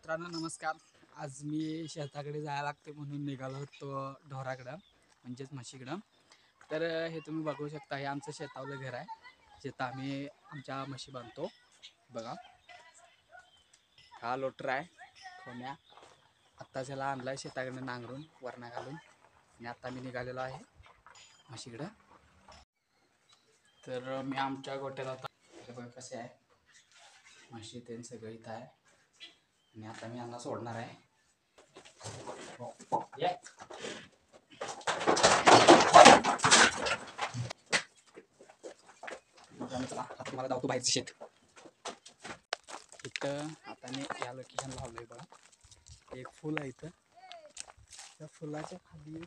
मित्रांनो नमस्कार. आज मी शेताकडे जायला लागते म्हणून निघालो होतो ढोराकडं म्हणजेच म्हशीकडं. तर हे तुम्ही बघू शकता, हे आमचं शेतावलं घर आहे जिथं आम्ही आमच्या म्हशी बांधतो. बघा हा लोटर आहे खोम्या. आत्ता त्याला आणला आहे शेताकडनं नांगरून वरणा घालून आणि आता मी निघालेलो आहे म्हशीकडं. तर मी आमच्या गोट्याला आता बघा कसे आहे म्हशी ते सगळं इथं आहे आणि आता मी यांना सोडणार आहे. आता मला धावतो बाहेरचं शेत. इथं आता मी या लोकेशनला आलोय बघा. एक फुल आहे इथं, त्या फुलाच्या खाली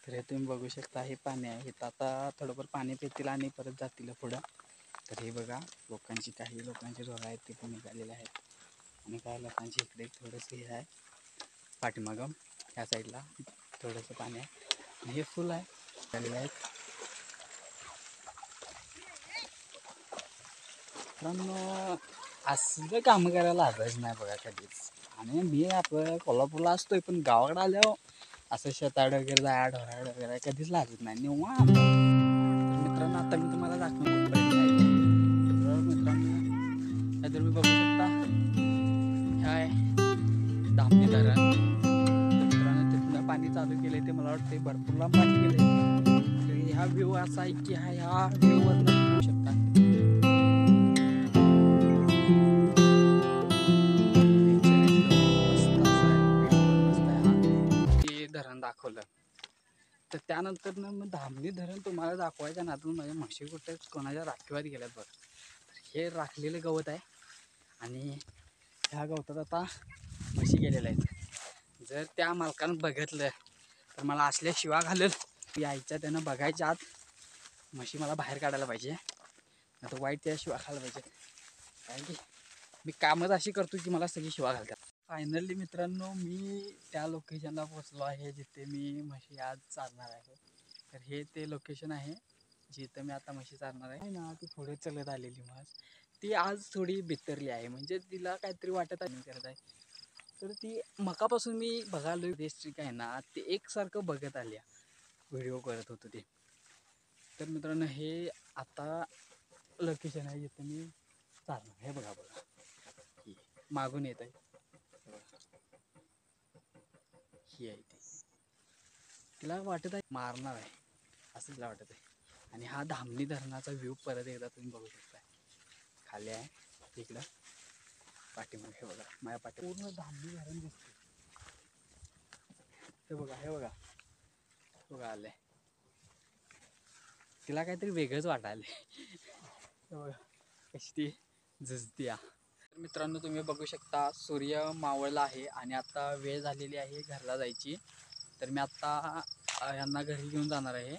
तर हे तुम्ही बघू शकता हे पाणी आहे. इथं आता थोडंफार पाणी पितील आणि परत जातील पुढं. तर हे बघा काही लोकांची ढोरं आहेत ते पण निघालेले आहेत आणि काही लोकांची इकडे थोडंसं हे आहे पाठीमागं ह्या साईडला थोडंसं पाणी आहे आणि हे फुल आहे झालेले आहेत. पण असलं कामं करायला लाजायचं नाही बघा कधीच. आणि मी आपलं कोल्हापूरला असतोय पण गावाकडे आल्यावर असं शेताड वगैरे जाया ढोराड वगैरे कधीच लागत नाही निव्वळ. तर मित्रांनो आता मी तुम्हाला दाखवतो कुठपर्यंत आहे. तर मित्रांनो हे तुम्ही बघू शकता हे आहे धामणी धरण. मित्रांनो तिथनं पाणी चालू केले ते मला वाटते भरपूर लांब पाणी गेले. तर ह्या व्ह्यू असा आहे की ह्या व्ह्यूवरनं बघू शकता धरण दाखवलं. तर त्यानंतर ना मग धामणी धरण तुम्हाला दाखवायच्या नातून माझ्या म्हशी कुठे कोणाच्या राखीवात गेल्यात बघ. हे राखलेलं गवत आहे आणि ह्या गवतात आता म्हशी गेलेल्या आहेत. जर त्या मालकानं बघितलं तर मला असल्या शिवा घालेल. यायच्या त्यानं बघायच्या आत म्हशी मला बाहेर काढायला पाहिजे, आता वाईट त्या शिवा खायला पाहिजे. कारण की मी कामच अशी करतो की मला सगळी शिवा घालतात. फायनली मित्रांनो मी त्या लोकेशनला पोचलो आहे जिथे मी म्हशी आज चालणार आहे. तर हे ते लोकेशन आहे जिथं मी आता म्हशी चालणार आहे ना. ती पुढे चलत आलेली म्हस ती आज थोडी बिथरली आहे, म्हणजे तिला काहीतरी वाटत आहे करत आहे. तर ती मकापासून मी बघालो डिस्ट्रिक्ट आहे ना ते एकसारखं बघत आल्या व्हिडिओ करत होतो ते. तर मित्रांनो हे आता लोकेशन आहे जिथं मी चालणार. हे बघा मागून येत आहे ही आहे ती. तिला वाटत आहे मारणार आहे असं तिला वाटत आहे. आणि हा धामणी धरणाचा व्ह्यू परत एकदा तुम्ही बघू शकता. खाली आहे इकडं पाठीमागे हे बघा माझ्या पाठी पूर्ण धामणी धरण दिसते. हे बघा बघा आलंय. तिला काहीतरी वेगळंच वाटायलंय. हे बघा कशी ती झुजती. मित्रांनो तुम्ही बघू शकता सूर्य मावळला आहे आणि आता वेळ झालेली आहे घरला जायची. तर मी आत्ता यांना घरी घेऊन जाणार आहे.